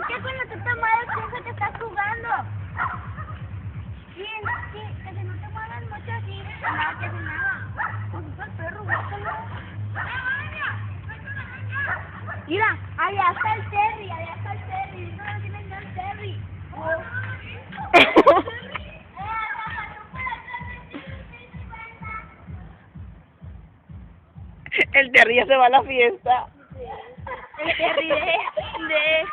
que cuando tú te mueves piensa que estás jugando. Sí, que si no te mueves mucho así, nada, que si nada. Pues es el perro, búscalo. Mira, allá está el Terry, no tienen el Terry. El Terry ya se va a la fiesta. El Terry de